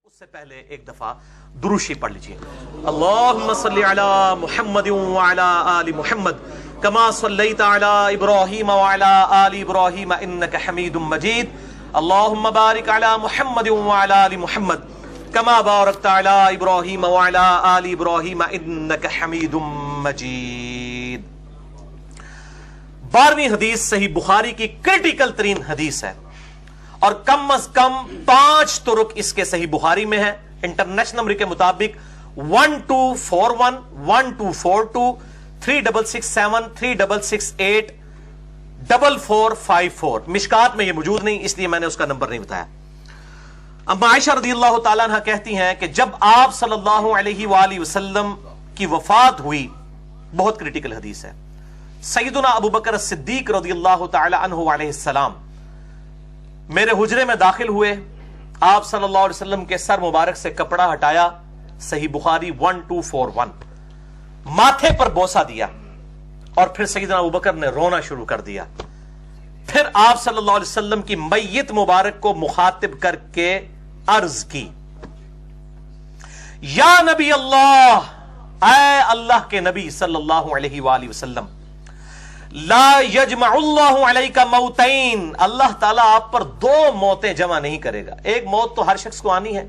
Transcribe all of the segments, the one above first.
اس سے پہلے ایک دفعہ دروشی پڑھ لیجئے. اللہم صلی علی محمد وعلی آل محمد کما صلیت علی ابراہیم وعلی آل ابراہیم انک حمید مجید. اللہم بارک علی محمد وعلی آل محمد کما بارکت علی ابراہیم وعلی آل ابراہیم انک حمید مجید. 12ویں حدیث صحیح بخاری کی کرٹیکل ترین حدیث ہے اور کم از کم 5 طرق اس کے صحیح بخاری میں ہے. انٹرنیشنل نمبر کے مطابق 1241 1242 3667 3668 4454. مشکات میں یہ موجود نہیں اس لیے میں نے اس کا نمبر نہیں بتایا. اما عائشہ رضی اللہ تعالیٰ عنہ کہتی ہیں کہ جب آپ صلی اللہ علیہ وآلہ وسلم کی وفات ہوئی، بہت کرٹیکل حدیث ہے، سیدنا ابو بکر صدیق رضی اللہ تعالی عنہ علیہ السلام میرے حجرے میں داخل ہوئے. آپ صلی اللہ علیہ وسلم کے سر مبارک سے کپڑا ہٹایا، صحیح بخاری 1241، ماتھے پر بوسہ دیا اور پھر سیدنا ابو بکر نے رونا شروع کر دیا. پھر آپ صلی اللہ علیہ وسلم کی میت مبارک کو مخاطب کر کے عرض کی، یا نبی اللہ، اے اللہ کے نبی صلی اللہ علیہ وآلہ وسلم، لا یجمع اللہ علیک موتین، اللہ تعالیٰ آپ پر 2 موتیں جمع نہیں کرے گا. ایک موت تو ہر شخص کو آنی ہے،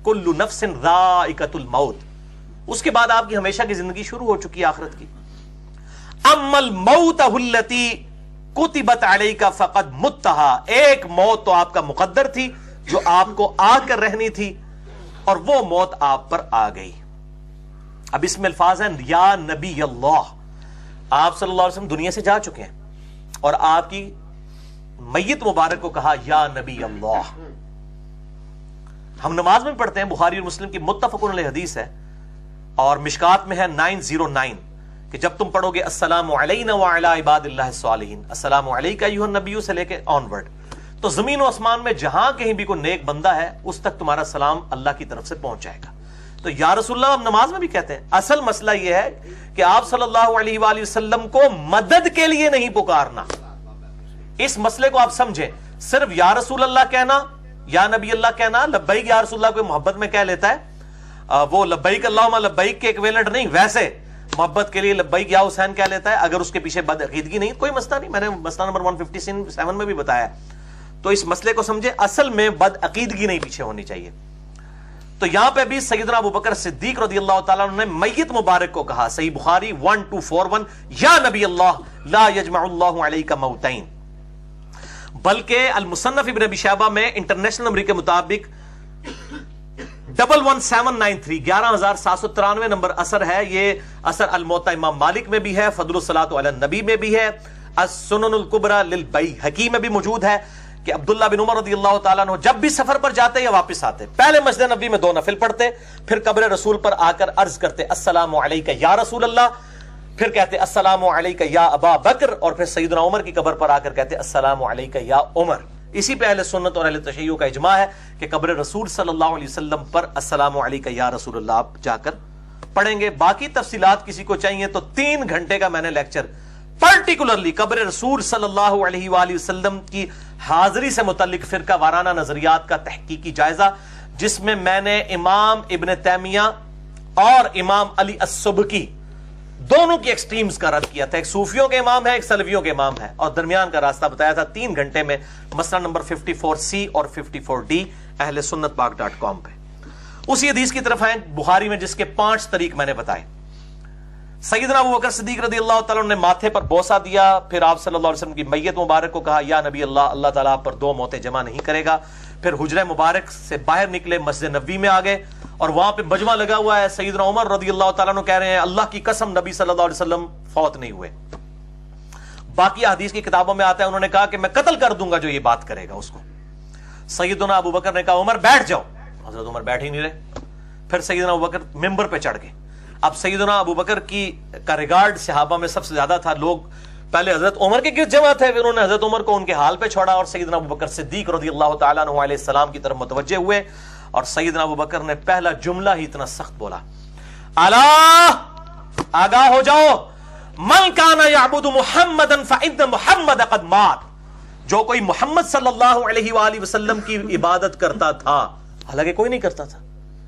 کل نفس ذائقۃ الموت، اس کے بعد آپ کی ہمیشہ کی زندگی شروع ہو چکی ہے آخرت کی. اما الموت التی کتبت علیک فقد متہا، ایک موت تو آپ کا مقدر تھی جو آپ کو آ کر رہنی تھی اور وہ موت آپ پر آ گئی. اب اس میں الفاظ ہیں یا نبی اللہ، آپ صلی اللہ علیہ وسلم دنیا سے جا چکے ہیں اور آپ کی میت مبارک کو کہا یا نبی اللہ. ہم نماز میں پڑھتے ہیں، بخاری اور مسلم کی متفق علیہ حدیث ہے اور مشکات میں ہے 909 کہ جب تم پڑھو گے السلام علینا وعلی عباد اللہ الصالحین، السلام علیک ایھا النبی سے لے کے آن ورڈ، تو زمین و آسمان میں جہاں کہیں بھی کوئی نیک بندہ ہے اس تک تمہارا سلام اللہ کی طرف سے پہنچ جائے گا. تو یا رسول اللہ ہم نماز میں بھی کہتے ہیں. اصل مسئلہ یہ ہے کہ آپ صلی اللہ علیہ وآلہ وسلم کو مدد کے لیے نہیں پکارنا. اس مسئلے کو آپ سمجھیں. صرف یا رسول اللہ کہنا، یا نبی اللہ کہنا، لبیک یا رسول اللہ کوئی محبت میں کہہ لیتا ہے، وہ لبیک اللہم لبیک کے ایکویلنٹ نہیں، ویسے محبت کے لیے لبیک یا حسین کہہ لیتا ہے اگر اس کے پیچھے بد عقیدگی نہیں، کوئی مسئلہ نہیں. میں نے مسئلہ نمبر 157 میں بھی بتایا. تو اس مسئلے کو سمجھیں، اصل میں بد عقیدگی نہیں پیچھے ہونی چاہیے. تو یہاں پہ بھی سیدنا ابو بکر صدیق رضی اللہ تعالیٰ عنہ نے میت مبارک کو کہا، صحیح بخاری 1241، یا نبی اللہ لا یجمع اللہ علیک موتین. بلکہ المصنف ابن ابی شیبہ میں انٹرنیشنل نمبر کے مطابق 11793 11793 نمبر اثر ہے. یہ اثر الموطا امام مالک میں بھی ہے، فضل الصلاۃ علی النبی میں بھی ہے، السنن الکبری للبیہقی میں بھی موجود ہے کہ عبداللہ بن عمر رضی اللہ تعالیٰ عنہ جب بھی سفر پر جاتے یا واپس آتے پہلے مسجد نبی میں 2 نفل پڑھتے، پھر قبر رسول پر آ کر عرض کرتے السلام علیک یا رسول اللہ، پھر کہتے السلام علیک یا ابا بکر، اور پھر سیدنا عمر کی قبر پر آ کر کہتے السلام علیک یا عمر. اسی پہ اہل سنت اور اہل تشیع کا اجماع ہے کہ قبر رسول صلی اللہ علیہ وسلم پر السلام علیک یا رسول اللہ آپ جا کر پڑھیں گے. باقی تفصیلات کسی کو چاہیے تو 3 گھنٹے کا میں نے لیکچر پرٹیکولرلی قبر رسول صلی اللہ علیہ وآلہ وسلم کی حاضری سے متعلق فرقہ وارانہ نظریات کا تحقیقی جائزہ، جس میں میں نے امام ابن تیمیہ اور امام علی السبکی دونوں کی ایکسٹریمز کا رد کیا تھا. ایک صوفیوں کے امام ہے، ایک سلفیوں کے امام ہے، اور درمیان کا راستہ بتایا تھا 3 گھنٹے میں، مسئلہ نمبر 54C اور 54D اہل سنت پاک.com پہ. اسی حدیث کی طرف ہیں بخاری میں جس کے 5 طریق میں نے بتائے. سیدنا ابو بکر صدیق رضی اللہ تعالیٰ نے ماتھے پر بوسہ دیا، پھر آپ صلی اللہ علیہ وسلم کی میت مبارک کو کہا یا نبی اللہ، اللہ تعالیٰ آپ پر 2 موتیں جمع نہیں کرے گا. پھر حجرہ مبارک سے باہر نکلے، مسجد نبوی میں آ گئے اور وہاں پہ مجمع لگا ہوا ہے. سیدنا عمر رضی اللہ تعالیٰ عنہ کہہ رہے ہیں اللہ کی قسم نبی صلی اللہ علیہ وسلم فوت نہیں ہوئے. باقی حدیث کی کتابوں میں آتا ہے انہوں نے کہا کہ میں قتل کر دوں گا جو یہ بات کرے گا اس کو. سیدنا ابو بکر نے کہا عمر بیٹھ جاؤ، حضرت عمر بیٹھ ہی نہیں رہے. پھر سیدنا ابو بکر ممبر پہ چڑھ گئے. اب سیدنا ابو بکر کا ریگارڈ صحابہ میں سب سے زیادہ تھا. لوگ پہلے حضرت عمر کے گرد جمع تھے، پھر انہوں نے حضرت عمر کو ان کے حال پہ چھوڑا اور سیدنا ابو بکر صدیق رضی اللہ تعالیٰ عنہ علیہ السلام کی طرف متوجہ ہوئے اور سیدنا ابو بکر نے پہلا جملہ ہی اتنا سخت بولا، الا آگاہ ہو جاؤ، من کان یعبد محمدا فإن محمد قد مات، جو کوئی محمد صلی اللہ علیہ وآلہ وسلم کی عبادت کرتا تھا حالانکہ کوئی نہیں کرتا تھا.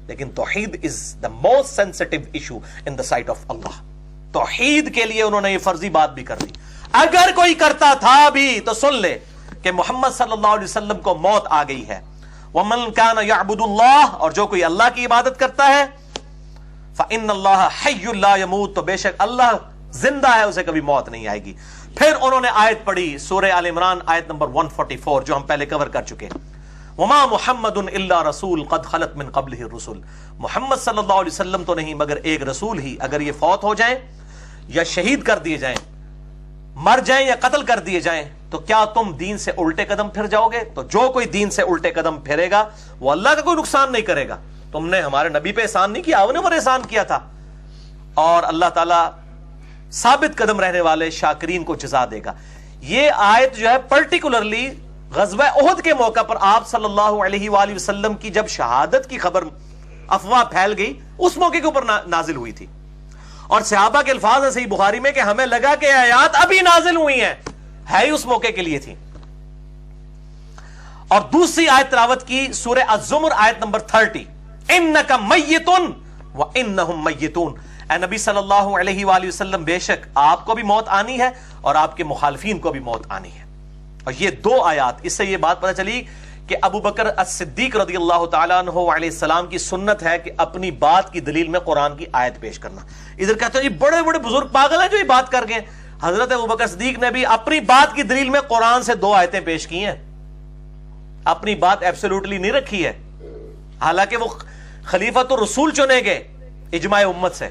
لیکن توحید is the most sensitive issue in the sight of اللہ. توحید کے لیے انہوں نے یہ فرضی بات بھی کر دی. اگر کوئی کرتا تھا بھی تو سن لے کہ محمد صلی اللہ علیہ وسلم کو موت آ گئی ہے. وَمَنْ كَانَ يَعْبُدُ اللَّهَ، اور جو کوئی اللہ کی عبادت کرتا ہے، فَإِنَّ اللَّهَ حَيٌّ لَا يَمُوتُ، تو بے شک اللہ زندہ ہے، اسے کبھی موت نہیں آئے گی. پھر انہوں نے آیت پڑھی سورہ آل عمران آیت نمبر 144 جو ہم پہلے کور کر چکے. وَمَا مُحَمَّدٌ إِلَّا رَسُولٌ قَدْ خَلَتْ مِن قَبْلِهِ الرُّسُلُ، محمد صلی اللہ علیہ وسلم تو نہیں مگر ایک رسول ہی. اگر یہ فوت ہو جائیں یا شہید کر دیے جائیں، مر جائیں یا قتل کر دیے جائیں، تو کیا تم دین سے الٹے قدم پھر جاؤ گے؟ تو جو کوئی دین سے الٹے قدم پھرے گا وہ اللہ کا کوئی نقصان نہیں کرے گا. تم نے ہمارے نبی پہ احسان نہیں کیا، انہوں نے پر احسان کیا تھا. اور اللہ تعالیٰ ثابت قدم رہنے والے شاکرین کو جزا دے گا. یہ آیت جو ہے پرٹیکولرلی غزوہ احد کے موقع پر آپ صلی اللہ علیہ وآلہ وسلم کی جب شہادت کی خبر افواہ پھیل گئی اس موقع کے اوپر نازل ہوئی تھی. اور صحابہ کے الفاظ ہیں صحیح بخاری میں کہ ہمیں لگا کہ آیات ابھی نازل ہوئی ہیں، ہے ہی اس موقع کے لیے تھی. اور دوسری آیت تلاوت کی سورہ الزمر آیت نمبر 30، انک میت وانہم میتون، اے نبی صلی اللہ علیہ وآلہ وسلم بے شک آپ کو بھی موت آنی ہے اور آپ کے مخالفین کو بھی موت آنی ہے. اور یہ دو آیات، اس سے یہ بات پتہ چلی کہ ابو بکر الصدیق رضی اللہ تعالیٰ عنہ علیہ السلام کی سنت ہے کہ اپنی بات کی دلیل میں قرآن کی آیت پیش کرنا. ادھر کہتے ہیں یہ بڑے بڑے بزرگ پاگل ہیں جو یہ بات کر گئے. حضرت ابو بکر صدیق نے بھی اپنی بات کی دلیل میں قرآن سے 2 آیتیں پیش کی ہیں. اپنی بات ایبسولوٹلی نہیں رکھی ہے، حالانکہ وہ خلیفۃ الرسول چنے گئے اجماع امت سے،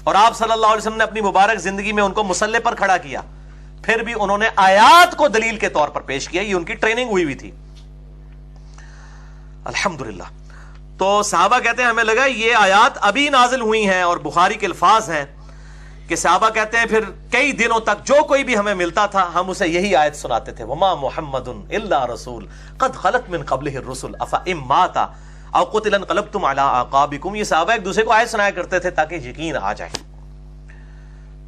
اور آپ صلی اللہ علیہ وسلم نے اپنی مبارک زندگی میں ان کو مسلح پر کھڑا کیا، پھر بھی انہوں نے آیات کو دلیل کے طور پر پیش کیا. یہ ان کی ٹریننگ ہوئی تھی. الحمدللہ. تو صحابہ کہتے ہیں ہمیں لگا یہ آیات ابھی نازل ہوئی ہیں، اور بخاری کے الفاظ ہیں کہ صحابہ کہتے ہیں پھر کئی دنوں تک جو کوئی بھی ہمیں ملتا تھا ہم اسے یہی آیت سناتے تھے، وما محمد الا رسول قد خلت من قبلہ الرسل افئن مات او قتل انقلبتم علی اعقابکم. یہ صحابہ ایک دوسرے کو آیت سنایا کرتے تھے تاکہ یقین آ جائے.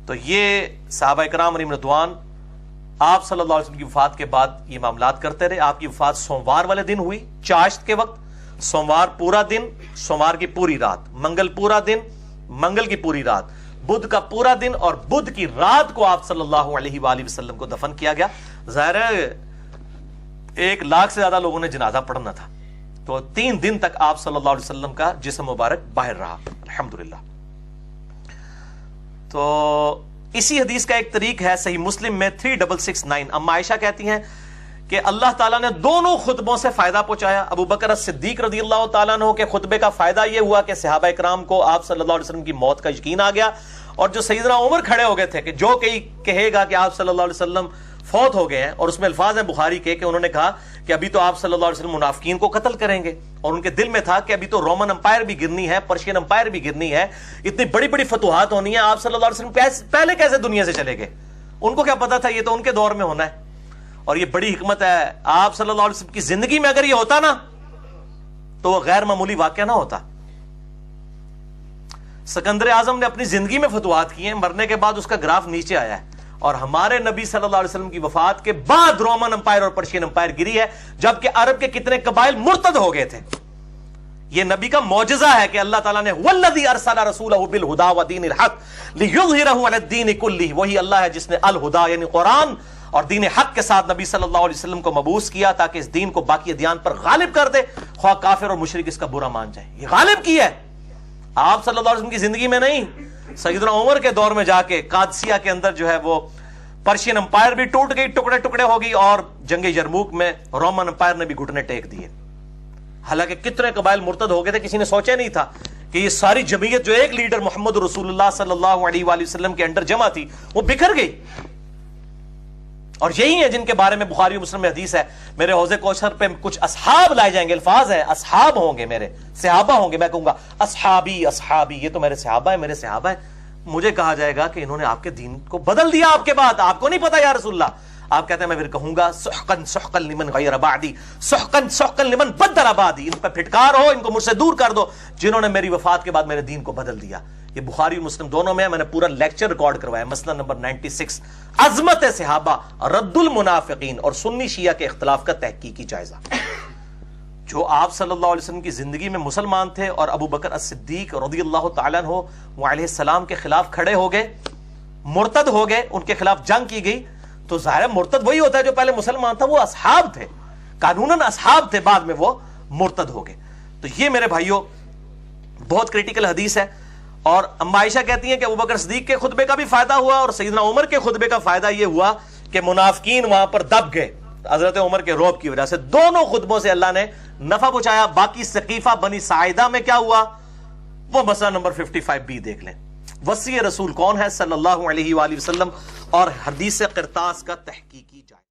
تو یہ صحابہ کرام علیہم رضوان آپ صلی اللہ علیہ وسلم کی وفات کے بعد یہ معاملات کرتے رہے. آپ کی وفات سوموار والے دن ہوئی چاشت کے وقت. سوموار پورا دن، سوموار کی پوری رات، منگل پورا دن، منگل کی پوری رات، بدھ کا پورا دن اور بدھ کی رات کو آپ صلی اللہ علیہ وآلہ وسلم کو دفن کیا گیا. ظاہر ہے 1 لاکھ سے زیادہ لوگوں نے جنازہ پڑھنا تھا، تو 3 دن تک آپ صلی اللہ علیہ وسلم کا جسم مبارک باہر رہا. الحمدللہ. تو اسی حدیث کا ایک طریق ہے صحیح مسلم میں 3669. اما عائشہ کہتی ہیں کہ اللہ تعالیٰ نے دونوں خطبوں سے فائدہ پہنچایا. ابو بکر الصدیق رضی اللہ تعالیٰ عنہ کے خطبے کا فائدہ یہ ہوا کہ صحابہ کرام کو آپ صلی اللہ علیہ وسلم کی موت کا یقین آ گیا. اور جو سیدنا عمر کھڑے ہو گئے تھے کہ جو کہے گا کہ آپ صلی اللہ علیہ وسلم فوت ہو گئے ہیں، اور اس میں الفاظ ہیں بخاری کے کہ انہوں نے کہا کہ ابھی تو آپ صلی اللہ علیہ وسلم منافقین کو قتل کریں گے، اور ان کے دل میں تھا کہ ابھی تو رومن امپائر بھی گرنی ہے، پرشین امپائر بھی گرنی ہے، اتنی بڑی بڑی فتوحات ہونی ہیں، آپ صلی اللہ علیہ وسلم پہلے کیسے دنیا سے چلے گئے؟ ان کو کیا پتا تھا یہ تو ان کے دور میں ہونا ہے. اور یہ بڑی حکمت ہے، آپ صلی اللہ علیہ وسلم کی زندگی میں اگر یہ ہوتا نا تو وہ غیر معمولی واقعہ نہ ہوتا. سکندر اعظم نے اپنی زندگی میں فتوحات کی ہیں، مرنے کے بعد اس کا گراف نیچے آیا ہے، اور ہمارے نبی صلی اللہ علیہ وسلم کی وفات کے بعد رومن امپائر اور پرشین امپائر گری ہے، جبکہ عرب کے کتنے قبائل مرتد ہو گئے تھے. یہ نبی کا معجزہ ہے کہ اللہ تعالیٰ نے والذی ارسل رسولہ بالہدی ودین الحق لیظہرہ علی الدین کلہ، وہی اللہ ہے جس نے الہدی یعنی قرآن اور دین حق کے ساتھ نبی صلی اللہ علیہ وسلم کو مبعوث کیا تاکہ اس دین کو باقی ادیان پر غالب کر دے، خواہ کافر اور مشرک اس کا برا مان جائے. یہ غالب کی ہے آپ صلی اللہ علیہ وسلم کی زندگی میں نہیں، سیدنا عمر کے دور میں جا کے قادسیہ کے اندر جو ہے وہ پرشین امپائر بھی ٹوٹ گئی، ٹکڑے ٹکڑے ہو گئی، اور جنگ یرموک میں رومن امپائر نے بھی گھٹنے ٹیک دیے. حالانکہ کتنے قبائل مرتد ہو گئے تھے، کسی نے سوچا نہیں تھا کہ یہ ساری جمعیت جو ایک لیڈر محمد رسول اللہ صلی اللہ علیہ وآلہ وسلم کے انڈر جمع تھی وہ بکھر گئی. اور یہی ہیں جن کے بارے میں بخاری و مسلم میں حدیث ہے، میرے حوض کوثر پہ کچھ اصحاب لائے جائیں گے. الفاظ ہیں اصحاب ہوں گے، میرے صحابہ ہوں گے، میں کہوں گا اصحابی اصحابی، یہ تو میرے صحابہ ہیں، میرے صحابہ ہیں. مجھے کہا جائے گا کہ انہوں نے آپ کے دین کو بدل دیا آپ کے بعد، آپ کو نہیں پتا یا رسول اللہ. آپ کہتے ہیں میں پھر کہوں گا سحقن سحقن لمن غیر بعدی، سحقن سحقن لمن بدل بعدی. ان پہ پھٹکار ہو، ان کو مجھ سے دور کر دو جنہوں نے میری وفات کے بعد میرے دین کو بدل دیا. یہ بخاری اور مسلم دونوں میں ہے، میں نے پورا لیکچر ریکارڈ کروایا، مسئلہ نمبر 96 عظمت صحابہ رد المنافقین اور سنی شیعہ کے اختلاف کا تحقیقی جائزہ. جو آپ صلی اللہ علیہ وسلم کی زندگی میں مسلمان تھے اور ابو بکر الصدیق رضی اللہ تعالیٰ عنہ وہ علیہ السلام کے خلاف کھڑے ہو گئے، مرتد ہو گئے، ان کے خلاف جنگ کی گئی، تو ظاہر مرتد وہی ہوتا ہے جو پہلے مسلمان تھا، وہ اصحاب تھے، قانوناً اصحاب تھے، بعد میں وہ مرتد ہو گئے۔ تو یہ میرے بھائیوں بہت کریٹیکل حدیث ہے۔ اور اما عائشہ کہتی ہیں کہ ابوبکر صدیق کے خطبے کا بھی فائدہ ہوا اور سیدنا عمر کے خطبے کا فائدہ یہ ہوا کہ منافقین وہاں پر دب گئے حضرت عمر کے رعب کی وجہ سے۔ دونوں خطبوں سے اللہ نے نفع پہنچایا۔ باقی ثقیفہ بنی ساعدہ میں کیا ہوا وہ مسئلہ نمبر 55B دیکھ لیں۔ وصی رسول کون ہے صلی اللہ علیہ وآلہ وسلم، اور حدیث قرطاس کا تحقیقی جائے۔